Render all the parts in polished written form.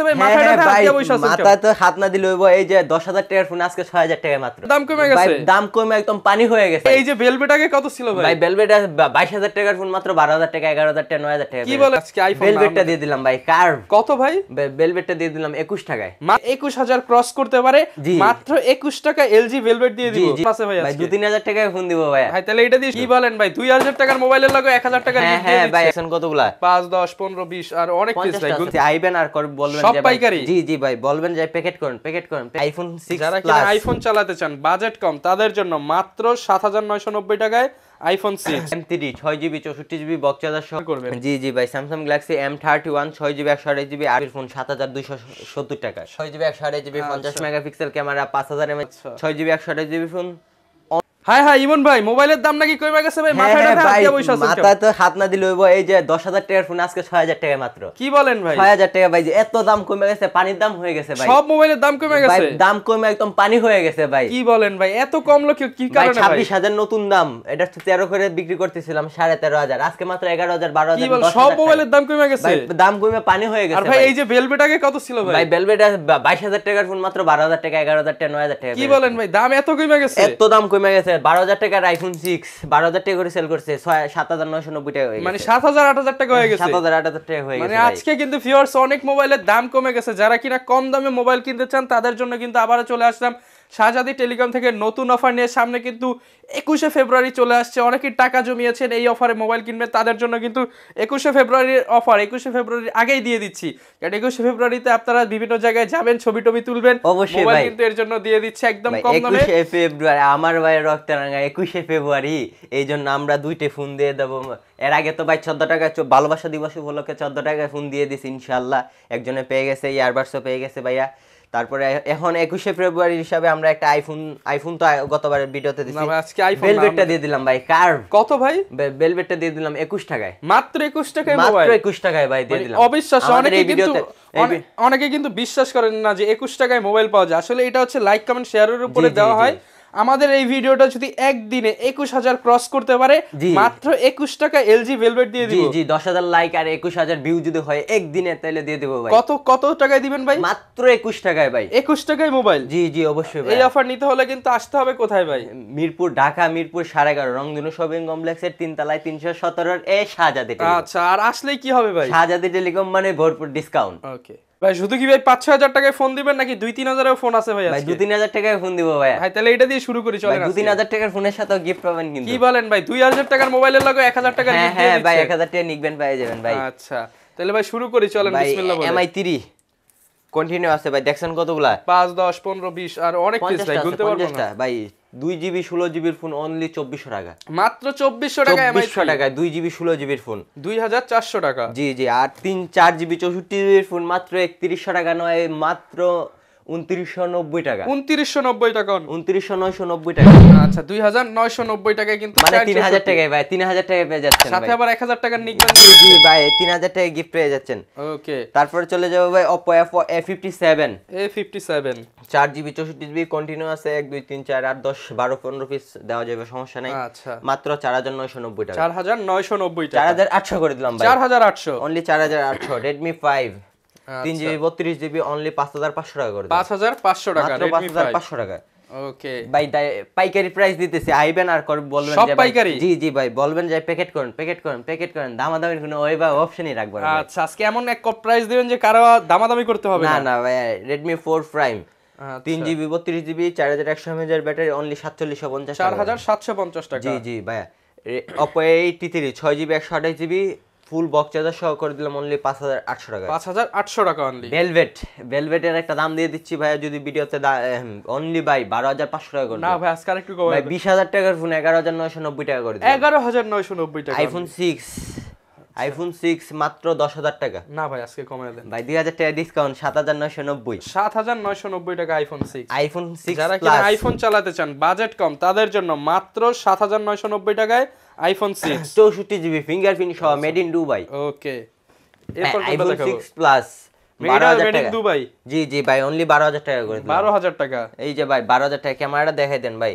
ভাই মাথাটা হাত দিয়ে বসে আছেন মাথা তো হাত না দিলে হইবো। এই যে 10,000 টাকার ফোন আজকে 6,000 টাকা মাত্র। দাম কমে গেছে ভাই দাম কমে একদম পানি হয়ে গেছে। এই যে ভেলভেট আগে কত ছিল ভাই? ভাই ভেলভেট 22,000 টাকার ফোন মাত্র 12,000 টাকা, 11,000 টাকা, 9,000 টাকা। কি বলে আজকে আইফোন ভেলভেটটা দিয়ে দিলাম ভাই। কার্ভ কত ভাই? ভেলভেটটা দিয়ে দিলাম 21 টাকায়। 21,000 ক্রস করতে পারে মাত্র 21 টাকা এলজি ভেলভেট দিয়ে দিব। আছে ভাই ভাই 2-3,000 টাকায় ফোন দিব ভাই। ভাই তাহলে এটা দিয়ে কি বলেন ভাই? 2,000 টাকার মোবাইলের লাগে 1,000 টাকার গিফট দিয়ে দিচ্ছি। ভাই এখন কতগুলা? 5 10 15 20 আর অনেক পিস ভাই। আইবেন আর বলবেন যে ভাই জি জি ভাই বলবেন যে প্যাকেট করেন আইফোন 6 যারা কিনা আইফোন চালাতে চান বাজেট কম তাদের জন্য মাত্র 7,990 টাকায় iPhone 6 M3 6GB 64GB box charger সহ করবেন। জি ভাই Samsung Galaxy M31 6GB 128GB আর ফোন 7,270 টাকা। 6GB 128GB 50 megapixel camera 5,000 mAh 6GB 128GB phone. Hi Emon ভাই মোবাইলের দাম নাকি কমে গেছে ভাই? মাথাটা হাত দিয়ে বসে আছেন। মাথা তো হাত না দিলে হইবো। এই যে 10,000 টাকার ফোন আজকে 6,000 টাকা মাত্র। কি বলেন ভাই? 6,000 টাকা ভাই। যে এত দাম কমে গেছে, পানির দাম হয়ে গেছে ভাই। সব মোবাইলের দাম কমে গেছে ভাই, দাম কমে একদম পানি হয়ে গেছে ভাই। কি বলেন ভাই? এত কম লোক কি কারণে ভাই? 26,000 নতুন দাম, এটা 13 করে বিক্রি করতেছিলাম 13,500, আজকে মাত্র 11,000 12,000। কি বল সব মোবাইলের দাম কমে গেছে? ভাই দাম কমে পানি হয়ে গেছে। আর ভাই এই যে ভেলভেট আগে কত ছিল ভাই? ভাই ভেলভেট 22,000 টাকার ফোন মাত্র 12,000 টাকা, 11,000 টাকা, 9,000 টাকা। কি বলেন ভাই? দাম এত কমে গেছে? এত দাম কমে গেছে। 12,000 টাকার আইফোন 6 12,000 টাকা করে সেল করছে 7,990 টাকা হয়ে গেছে। মানে 7,000 8,000 টাকা হয়ে গেছে। 7,000 8,000 টাকা হয়ে গেছে। মানে আজকে কিন্তু ভিউয়ার্স অনেক মোবাইলের দাম কমে গেছে। যারা কিনা কম দামে মোবাইল কিনতে চান তাদের জন্য কিন্তু আবারো চলে আসলাম শাহজাদি টেলিকম থেকে নতুন অফার নিয়ে। সামনে কিন্তু 21শে ফেব্রুয়ারি চলে আসছে। অনেকেই টাকা জমিয়েছেন এই অফারে মোবাইল কিনবেন, তাদের জন্য কিন্তু 21শে ফেব্রুয়ারির অফার 21শে ফেব্রুয়ারি আগেই দিয়ে দিচ্ছি। কারণ 21শে ফেব্রুয়ারিতে আপনারা বিভিন্ন জায়গায় যাবেন, ছবি টবি তুলবেন, মোবাইল কিন্তু এর জন্য দিয়ে দিচ্ছে একদম কম দামে। 21শে ফেব্রুয়ারি আমার ভাইয়ের রক্তরাঙ্গা 21শে ফেব্রুয়ারি, এই জন্য আমরা দুইটা ফোন দিয়ে দেবো। এর আগে তো ভাই 14 টাকা ভালোবাসা দিবস উপলক্ষে 14 টাকায় ফোন দিয়ে দিছি ইনশাআল্লাহ। একজনে পেয়ে গেছে, ইয়ারবাডসও পেয়ে গেছে ভাইয়া। তারপরে এখন 21শে ফেব্রুয়ারি হিসাবে আমরা একটা আইফোন তো গতবারের ভিডিওতে দিছি। আজকে আইফোন ভেলভেটটা দিয়ে দিলাম ভাই। কার্ভ কত ভাই? ভেলভেটটা দিয়ে দিলাম 21 টাকায়। মাত্র 21 টাকায় মোবাইল। মাত্র 21 টাকায় ভাই দিয়ে দিলাম। অবিশ্বাস্য। অনেকে কিন্তু বিশ্বাস করেন না যে 21 টাকায় মোবাইল পাওয়া যায়। আসলে এটা হচ্ছে লাইক কমেন্ট শেয়ারের উপরে দেওয়া হয়। আমাদের এই ভিডিওটা যদি একদিনে 21,000 ক্রস করতে পারে মাত্র 21 টাকা এলজি ভেলভেট দিয়ে দিব। জি 10,000 লাইক আর 21,000 ভিউ যদি হয় একদিনে তাহলে দিয়ে দেব ভাই। কত টাকায় দিবেন ভাই? মাত্র 21 টাকায় ভাই। 21 টাকায় মোবাইল। জি অবশ্যই ভাই। এই অফার নিতে হলে কিন্তু আসতে হবে কোথায় ভাই? মিরপুর, ঢাকা মিরপুর 11.5 রংধনু শপিং কমপ্লেক্সের 3 তলায় 317 এর শাহজাদি টেলিকম। আচ্ছা, আর আসলেই কি হবে ভাই? শাহজাদি টেলিকম মানে ভরপুর ডিসকাউন্ট। ওকে ভাই, শুধু কি ভাই 5-6 টাকায় ফোন দিবেন নাকি 2-3 হাজারের ফোন আছে ভাই? ভাই 2-3 টাকায় ফোন দিব ভাই। ভাই তাহলে এটা দিয়ে শুরু করি চলেন। 2-3 টাকার ফোনের সাথে গিফট পাবেন কিন্তু। কি বলেন ভাই? 2,000 টাকার মোবাইলের লাগে 1,000 টাকার গিফট দিয়ে দিচ্ছি। ভাই 1,000 টাকা নিবেন পেয়ে যাবেন ভাই। আচ্ছা তাহলে ভাই শুরু করি চলেন। বিসমিল্লাহ বলেন। MI3 কন্টিনিউ আছে ভাই। দেখছেন কতগুলা? 5 10 15 20 আর অনেক পিস ভাই, গুনতে পারবো না ভাই। 2GB 16GB ফোন অনলি 2400 টাকা। মাত্র 2400 টাকা। 2400 টাকা 2GB 16GB ফোন 2,400 টাকা। জি আর 3-4GB 64GB ফোন মাত্র 3100 টাকা নয়, মাত্র 2990 টাকা। 2990 টাকা 2990 টাকা। আচ্ছা 2,990 টাকায় কিন্তু মানে 3,000 টাকায় ভাই। 3,000 টাকায় পেয়ে যাচ্ছেন সাথে আবার 1,000 টাকা নিকবেন। জি ভাই 3,000 টাকা গিফট পেয়ে যাচ্ছেন। ওকে তারপরে চলে যাব ভাই Oppo A57 4GB 64GB continue আছে। 1 2 3 4 8 10 12 15 পিস দেওয়া যাবে, সমস্যা নাই। আচ্ছা মাত্র 4,990 টাকা। 4,990 টাকা। 4,800 করে দিলাম ভাই। 4,800 only 4,800। Redmi 5 3GB 32GB only 5,500 টাকা করে দিলাম। 5,500 টাকা মাত্র 5,500 টাকা। ওকে ভাই পাইকারি প্রাইস দিতেছি। আইবেন আর বলবেন যে সব পাইকারি। জি ভাই বলবেন যে প্যাকেট করেন দামাদামির কোনো ওই বা অপশনই রাখবেন না। আচ্ছা আজকে এমন এক প্রাইস দিবেন যে কারো দামাদামি করতে হবে না। না ভাই Redmi 4 Prime 3GB 32GB 4100 mAh battery only 4,750 টাকা। 4,750 টাকা। জি ভাই। Oppo A83 6GB 128GB full box charger সহ করে দিলাম অনলি 5,800 টাকা। 5,800 টাকা অনলি। ভেলভেটের একটা দাম দিয়ে দিচ্ছি ভাই, যদি ভিডিওতে অনলি ভাই 12,500 টাকা করে। না ভাই আজকে আরেকটু কমাই ভাই 20,000 টাকার ফোন 11,990 টাকা করে দিলাম। 11,990 টাকা। আইফোন 6 মাত্র 10,000 টাকা। না ভাই আজকে কমাই দেন ভাই 2,000 টাকা ডিসকাউন্ট 7,990। 7,990 টাকা আইফোন 6 যারা কিনা আইফোন চালাতে চান বাজেট কম তাদের জন্য মাত্র 7,990 টাকায় আইফোন 6 64GB ফিঙ্গারপ্রিন্ট সহ মেড ইন দুবাই। ওকে এরপর আইফোন 6 প্লাস 12,000 টাকা দুবাই। জি ভাই অনলি 12,000 টাকা করে দিলাম। 12,000 টাকা। এই যে ভাই 12,000 টাকা ক্যামেরাটা দেখাই দেন ভাই।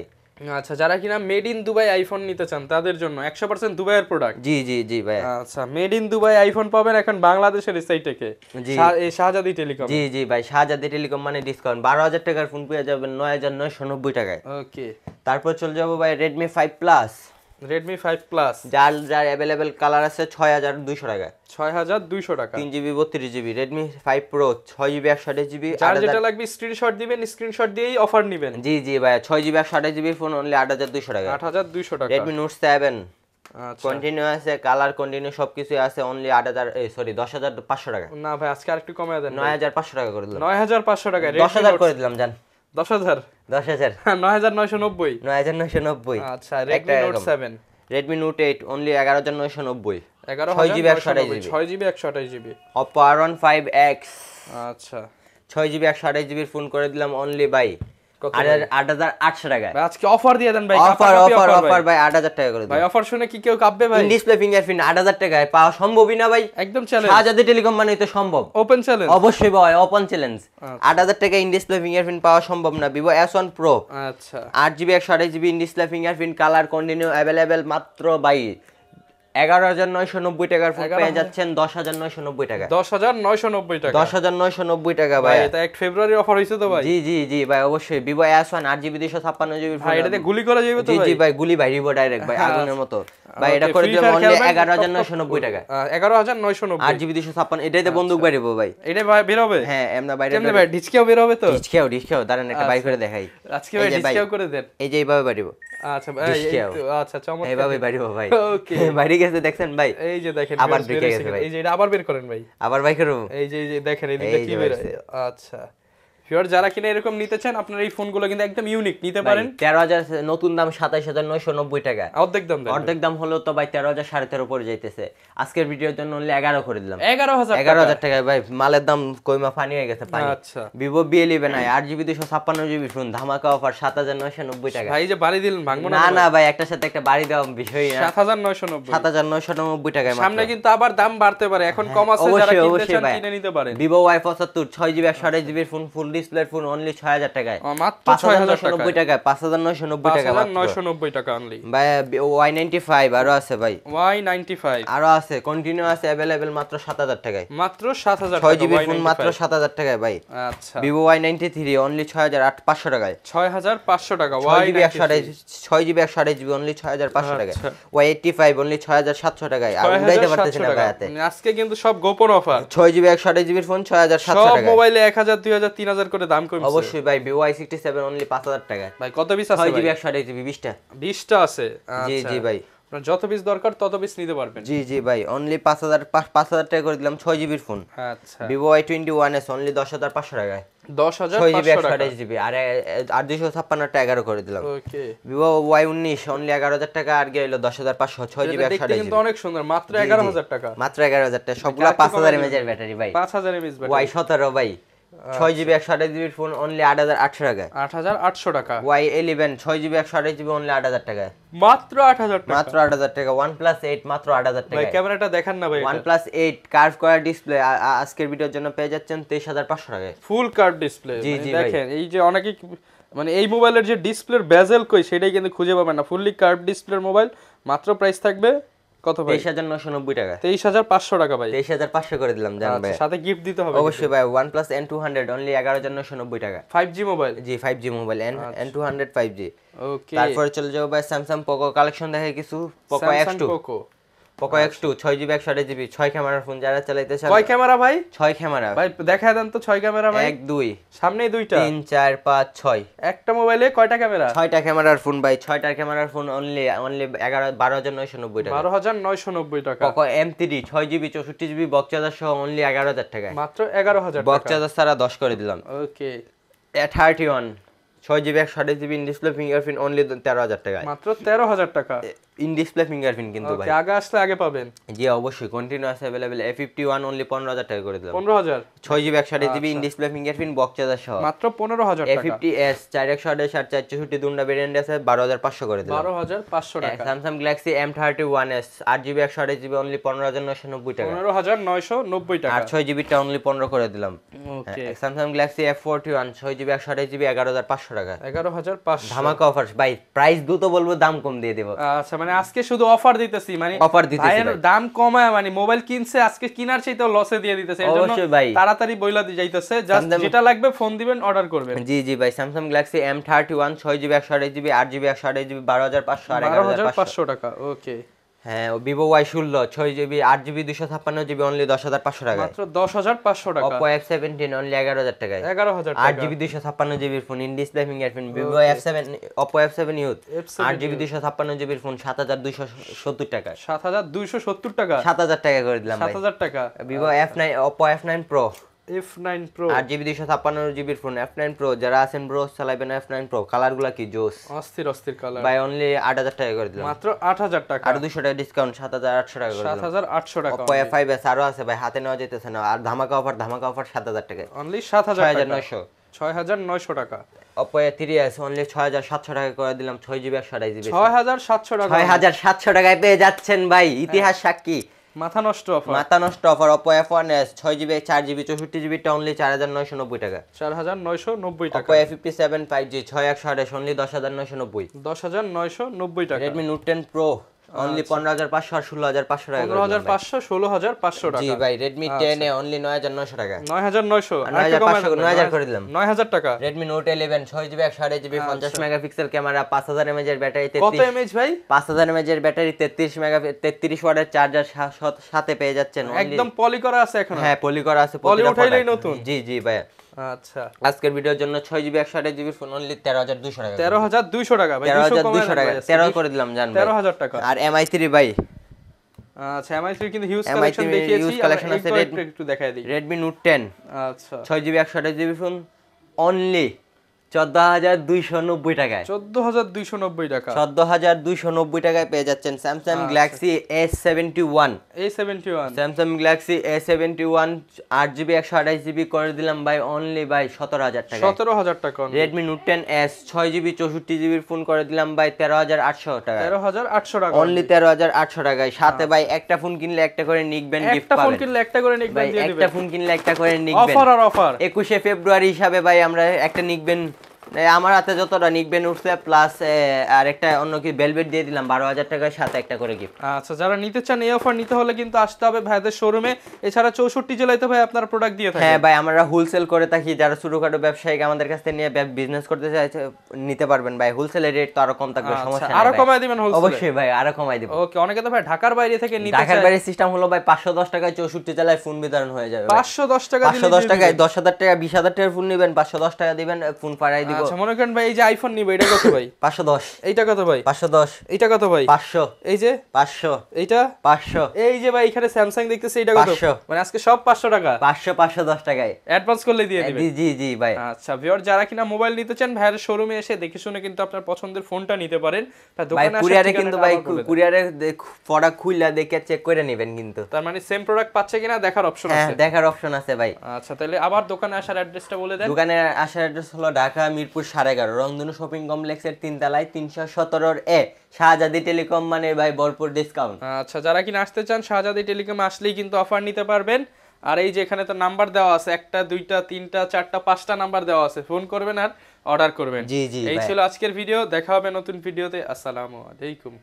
আচ্ছা, যারা কিনা মেড ইন দুবাই আইফোন নিতে চান তাদের জন্য 100% দুবাইয়ের প্রোডাক্ট। জি জি জি ভাই। আচ্ছা, মেড ইন দুবাই আইফোন পাবেন এখন বাংলাদেশের সাইট থেকে, জি। এই শাহজাদি টেলিকম। জি জি ভাই, শাহজাদি টেলিকম মানে ডিসকাউন্ট 12,000 টাকার ফোন পেয়ে যাবেন 9,990 টাকায়। ওকে, তারপর চলে যাবো ভাই রেডমি 5 প্লাস, রেডমি 5 প্লাস, যার যার অ্যাভেলেবেল কালার আছে 6,200 টাকা, 6,200 টাকা। 3GB 32GB। Redmi 5 pro 6GB 128GB। যার যেটা লাগবে স্ক্রিনশট দিবেন, স্ক্রিনশট দিয়েই অফার নেবেন। জি জি ভাই, 6GB 128GB ফোন অনলি 8,200 টাকা। 8,200 টাকা। রেডমি নোট 7 আচ্ছা, কন্টিনিউ আছে, কালার কন্টিনিউ সবকিছু আছে, অনলি 10,500 টাকা। না ভাই, আজকে আরেকটু কমে দেন। 9,500 টাকা করে দিলাম। 9,500 টাকা। 10,000 করে দিলাম জান। 10,000 10,000 9,990। 9,990। আচ্ছা, Redmi note 7, Redmi note 8 only 11,990। 11,990, 6GB 6GB 128GB। Oppo R15X আচ্ছা, 6GB 128GB ফোন করে দিলাম অনলি বাই কত? 8,800 টাকা। ভাই আজকে অফার দিয়ে দেন ভাই। অফার কাপাকাপি অফার offer অফার ভাই 8,000 টাকা করে দিন ভাই। অফার শুনে কি কেউ কাঁপবে ভাই? ডিসপ্লে ফিঙ্গারপ্রিন্ট 8,000 টাকায় পাওয়া সম্ভবই না ভাই। একদম চ্যালেঞ্জ, শাহজাদি টেলিকম মানে তো সম্ভব, ওপেন চ্যালেঞ্জ। অবশ্যই ভাই, ওপেন চ্যালেঞ্জ। আচ্ছা। 8,000 টাকা ইন ডিসপ্লে ফিঙ্গারপ্রিন্ট পাওয়া সম্ভব না। Vivo S1 Pro আচ্ছা, 8GB 128GB in display fingerprint colour continue available মাত্র বাই 11,990 টাকার ফোন পেয়ে যাচ্ছেন 10,990 টাকা। 10,990 টাকা। 10,990 টাকা ভাই ভাই। এটা 1 ফেব্রুয়ারি অফার হইছে তো ভাই? জি জি জি ভাই, অবশ্যই Vivo S1 8GB 256GB phone. ভাই এটাতে গুলি করা যাবে তো জি ভাই? জি ভাই, গুলি ভাই, রিবো ডাইরেক্ট ভাই, আগুনের মতো ভাই। এটা Okay, করে Free দিলাম Fire অনলি খেলবেন, 11,990 টাকা। 11,990। 8GB 256, এটাতে বন্দুক বাইরে ভাই। এটা ভাই বের হবে? হ্যাঁ, এমনা বাইরে। কেমনে ভাই, ডিসকেও বের হবে তো? ডিসকেও দাঁড়ান একটা বাই করে দেখাই। আজকে ভাই এই যে ভাই, ডিসকেও করে দেন। এই যে এইভাবে বাড়িব। আচ্ছা ভাই, এই ডিসকেও। তো আচ্ছা, চমৎকার। এইভাবে বাড়িব ভাই। ওকে, বাইরে গেছে দেখছেন ভাই। এই যে দেখেন আবার বের ঢুকে হয়েছে গেছে কিনা। ভাই। এই যে এটা আবার বের করেন ভাই। আবার বাই করব। এই যে দেখেন এদিকে এই কি যে বের বেরোচ্ছে। আচ্ছা, ফিওর যারা কিনা এরকম নিতে চান আপনারা এই ফোনগুলো কিন্তু একদম ইউনিক নিতে পারেন। 13,000 নতুন দাম 27,990 টাকা। অর্ধেক দাম দেন। অর্ধেক দাম হলো তো ভাই 13,000 13,500 পরে যাইতেছে। আজকের ভিডিওর জন্য অনলি 11 করে দিলাম। 11,000 টাকায় ভাই। মালের দাম কইমা পানি হয়ে গেছে পানি। আচ্ছা, Vivo B11 8GB 256GB phone ধামাকা অফার 7,990 টাকা। ভাই যে বাড়ি দিলেন ভাঙবো না না ভাই, একটার সাথে একটা বাড়ি দেওয়া বিষয় না। 7,990। 7,990 টাকায় মাত্র। সামনে কিন্তু আবার দাম বাড়তে পারে, এখন কম আছে, যারা কিনতে চান কিনে নিতে পারেন। Vivo Y75 6GB 128GB phone, full display phone only 6,000 টাকায়। মাত্র 5,990 টাকা। 5,990 টাকা মাত্র। 5,990 টাকা অনলি। ভাই Y95 আরো আছে ভাই। Y95 আরো আছে, কন্টিনিউ আছে, अवेलेबल মাত্র 7,000 টাকায়। মাত্র 7,000 টাকা। 6GB ফোন মাত্র 7,000 টাকায় ভাই। আচ্ছা, Vivo Y93 অনলি 6,500 টাকায়। 6,500 টাকা। 6GB 128GB অনলি 6,500 টাকায়। আচ্ছা। Y85 অনলি 6,700 টাকায়। আর উড়াইতে পারতেছি না ভাই হাতে। আজকে কিন্তু সব গোপন অফার। 6GB 128GB ফোন 6,700 সব টাকায়। মোবাইলে 1,000 2,000 3,000 করে দাম কমছে। অবশ্যই ভাই, Vivo Y67 অনলি 5,000 টাকায়। ভাই কত পিস আছে ভাই? 6GB 128GB 20টা। 20টা আছে। জি আচ্ছা, জি ভাই। আপনার যত পিস দরকার তত পিস নিতে পারবেন। জি জি ভাই, অনলি 5,000 টাকা করে দিলাম 6GB ফোন। আচ্ছা, Vivo Y21s অনলি 10,500 টাকায়। 10,500 টাকা। 6GB আর 256 টাকা 11 করে দিলাম। ওকে, Vivo Y19 অনলি 11,000 টাকা আর গেল 10,500। 6GB এটা দেখতে কিন্তু অনেক সুন্দর, মাত্র 11,000 টাকা। মাত্র 11,000 টাকা। সবগুলা 5,000 mAh এর ব্যাটারি ভাই। 5,000 mAh ব্যাটারি। Y17 ভাই 6GB 128GB ফোন অনলি 8,800 টাকা। 8,800 টাকা। Y11 6GB 128GB অনলি 8,000 টাকা। মাত্র 8,000 টাকা। মাত্র 8,000 টাকা। OnePlus 8 মাত্র 8,000 ভাই টাকা। ক্যামেরাটা দেখান না ভাই। OnePlus 8 কার্ভ করা ডিসপ্লে আজকের ভিডিওর জন্য পেয়ে যাচ্ছেন 23,500 টাকায়। ফুল কার্ভ ডিসপ্লে। জি, জি ভাই। দেখেন এই যে অনেকেই মানে এই মোবাইলের যে ডিসপ্লের বেজেল কই সেটাই কিন্তু খুঁজে পাবেন না। ফুললি কার্ভ ডিসপ্লের মোবাইল, মাত্র প্রাইস থাকবে কত ভাই? 23,990 টাকা। 23,500 টাকা ভাই। 23,500 করে দিলাম জান ভাই। আচ্ছা, সাথে গিফট দিতে হবে অবশ্যই ভাই। OnePlus N200 অনলি 11,990 টাকা। 5G mobile. জি 5G মোবাইল N200 5G। ওকে, তারপরে চলে যাবো ভাই Samsung Poco কালেকশন দেখে কিছু। Poco X2 Poco X2 6GB 128GB 6 ক্যামেরার ফোন যারা চালাইতে চান। কয় ক্যামেরা ভাই? 6 ক্যামেরা ভাই দেখায় দেন তো 6 ক্যামেরা ভাই। 1 2 সামনেই দুইটা। 3 4 5 6 একটা মোবাইলে কয়টা ক্যামেরা? 6টা ক্যামেরার ফোন ভাই। 6টার ক্যামেরার ফোন অনলি 12,990 টাকা। 12,990 টাকা। Poco M3 6GB 64GB box charger সহ অনলি 11,000 টাকায়। মাত্র 11,000 বক্স টাকা। চার্জার ছাড়া 10 করে দিলাম। ওকে, A31 6GB 128GB display fingerprint only 13,000 টাকায়। মাত্র 13,000 টাকা। ইন ডিসপ্লে ফিঙ্গারপ্রিন্ট কিন্তু ভাই। ওকে, আগে আসলে আগে পাবেন। জি অবশ্যই কন্টিনিউয়াস अवेलेबल। A51 অনলি 15000 টাকা করে দিলাম। 15000 6GB 128GB in display fingerprint box charger সহ মাত্র 15000 টাকা। A50s 4128 464 দুন্ডা ভেরিয়েন্ট আছে 12500 করে দিলাম। 12500 টাকা। Samsung Galaxy M31s 8GB 128GB only 15990 টাকা। 15990 টাকা। আর 6GB টা অনলি 15 করে দিলাম। ওকে, Samsung Galaxy F41 6GB 128GB 11500 টাকা। 11500 ধামাকা অফার ভাই, প্রাইস দ্রুত বলবো, দাম কম দিয়ে দেব। আচ্ছা, মানে আজকে শুধু অফার দিতেছি, মানে অফার দিতেছি ভাইয়ের ভাই। দাম কমায়, মানে মোবাইল কিনছে আজকে কিনার চাইতেও লসে দিয়ে দিতেছে। এর জন্য অবশ্যই ভাই। তাড়াতাড়ি বইলা দিয়ে যাইতেছে, জাস্ট যেটা লাগবে ফোন দিবেন, অর্ডার করবেন। জি জি ভাই, Samsung Galaxy M31 6GB 128GB 8GB 128GB 12500 আর 12500 টাকা। ওকে, হ্যাঁ, Vivo Y16 6GB 8GB 256GB only 10500 টাকা। মাত্র 10500 টাকা। Oppo F17 অনলি 11000 টাকায়। 11000 টাকা। 8GB 256GB phone in display fingerprint Vivo F7 Oppo F7 Youth 8GB 256GB phone 7270 টাকা। 7270 টাকা। 7000 টাকা করে দিলাম ভাই। 7000 টাকা। Vivo F9 Oppo F9 Pro F9 Pro 8GB 256GB phone F9 Pro যারা আছেন ব্রো চালাবেন F9 Pro কালারগুলো কি জোস অস্থির অস্থির কালার ভাই, অনলি 8000 টাকা করে দিলাম। মাত্র 8000 টাকা। আর 200 টাকা ডিসকাউন্ট 7800 টাকা করে দিলাম। 7800 টাকা। Oppo F5s আরো আছে ভাই, হাতে নেওয়া যেতেছে না। আর ধামাকা অফার 7000 টাকায় অনলি 7000 টাকা। 6900 6900 টাকা। Oppo A3s অনলি 6700 টাকা করে দিলাম 6GB 128GB 6700 টাকা। 6700 টাকায় পেয়ে যাচ্ছেন ভাই, ইতিহাস সাক্ষী। মাথা নষ্ট অফার। মাথা নষ্ট offer. Oppo F1s 6GB 4GB 64GB টা অনলি 4990 টাকা। 4990 টাকা। Oppo A57 5G 6128 only 10990। 10990 টাকা। Redmi Note 10 Pro অনলি 15500 আর 16500 টাকা। 15500 16500 টাকা। জি ভাই, Redmi 10 এ অনলি 9900 টাকা। 9900 9000 করে দিলাম। 9000 টাকা। Redmi Note 11 6GB 128GB 50 megapixel camera 5000 mAh এর ব্যাটারি কত এমএইচ ভাই? 5000 mAh এর ব্যাটারি 33 ওয়াটের চার্জার সাথে পেয়ে যাচ্ছেন। একদম পলি করা আছে এখন। হ্যাঁ, পলি করা আছে। পলি উঠাইলেই নতুন। জি জি ভাই। আচ্ছা, আজকের ভিডিওর জন্য 6GB 128GB ফোন অনলি 13200 টাকা। 13200 টাকা ভাই। 13200 টাকা 13 করে দিলাম জান ভাই। 13000 টাকা। আর MI3 ভাই, আচ্ছা, MI3 কিন্তু হিউজ কালেকশন দেখিয়েছি। হিউজ কালেকশন আছে। একটু দেখাই দিই। Redmi Note 10 আচ্ছা, 6GB 128GB ফোন অনলি 14290 টাকায়। 14290 টাকা। 14290 টাকায় পেয়ে যাচ্ছেন Samsung Galaxy S71 A71 Samsung Galaxy A71 8GB 128GB করে দিলাম ভাই অনলি ভাই 17000 টাকা। 17000 টাকা। Redmi Note 10s 6GB 64GB phone করে দিলাম ভাই 13800 টাকা। 13800 টাকা। অনলি 13800 টাকায়। সাথে ভাই একটা ফোন কিনলে একটা করে নিকবেন গিফট একটা ফোন পাবেন। কিনলে একটা করে নিকবেন দিয়ে দিবেন। একটা ফোন কিনলে একটা করে নিকবেন। অফার আর অফার। 21শে ফেব্রুয়ারি হিসাবে ভাই আমরা একটা নিকবেন, আমার হাতে যতটা নিকবেন উঠছে প্লাস আর একটা অন্য কি ভেলভেট দিয়ে দিলাম 12000 টাকার সাথে একটা করে গিফট। আচ্ছা, যারা নিতে চান এই অফার নিতে হলে কিন্তু আসতে হবে ভাইদের শোরুমে। এছাড়া 64 জেলায় তো ভাই আপনারা প্রোডাক্ট দিয়ে থাকেন। হ্যাঁ ভাই, আমরা হোলসেল করে থাকি। যারা ছোটখাটো ব্যবসায়ী আমাদের কাছ থেকে নিয়ে বিজনেস করতে চাইছে নিতে পারবেন ভাই। হোলসেলের রেট তো আরো কম থাকবে, সমস্যা নাই। আরো কমায় দিবেন হোলসেলে? অবশ্যই ভাই, আরো কমাই দিব। ওকে, অনেকে তো ভাই ঢাকার বাইরে থেকে নিতে চায়। ঢাকার বাইরে সিস্টেম হলো ভাই 510 টাকায় 64 জেলায় ফোন বিতরণ হয়ে যাবে। 510 টাকা দিলে 510 টাকায় 10000 টাকা 20000 টাকার ফোন নেবেন, 510 টাকা দিবেন, ফোন পাঠাই দিব। আচ্ছা, মনে করেন ভাই এই যে আইফোন নিবে, এটা কত ভাই? 510। এইটা কত ভাই? 510। এইটা কত ভাই? 500। এই যে 500। এইটা 500। এই যে ভাই এখানে স্যামসাং দেখতেছি, এটা কত? 500। মানে আজকে সব 500 টাকা। 510 টাকায় অ্যাডভান্স করলে দিয়ে দিবেন। জি জি জি ভাই। আচ্ছা ভিউয়ার, যারা কিনা মোবাইল নিতে চান ভাইয়ের শোরুমে এসে দেখে শুনে কিন্তু আপনার পছন্দের ফোনটা নিতে পারেন। ভাই দোকানে আসে কুরিয়ারে কিন্তু ভাই কুরিয়ারে প্রোডাক্ট খুললা দেখে চেক করে নেবেন কিন্তু। তার মানে সেম প্রোডাক্ট পাচ্ছে কিনা দেখার অপশন হ্যাঁ, আছে। দেখার অপশন আছে ভাই। আচ্ছা, তাহলে আবার দোকানে আসার অ্যাড্রেসটা বলে দেন। দোকানে আসার অ্যাড্রেস হলো ঢাকা মিরপুর 11.5 রংধনু শপিং কমপ্লেক্সের 3 তলায় 317 এ শাহজাদি টেলিকম, মানে ভাই ভরপুর ডিসকাউন্ট। আচ্ছা, যারা কিনা আসতে চান শাহজাদি টেলিকমে আসলেই কিন্তু অফার নিতে পারবেন। আর এই যে এখানে তো নাম্বার দেওয়া আছে, 1টা 2টা 3টা 4টা 5টা নাম্বার দেওয়া আছে, ফোন করবেন আর অর্ডার করবেন। জি জি এই ভাই। ছিল আজকের ভিডিও। দেখা হবে নতুন ভিডিওতে। আসসালামু আলাইকুম।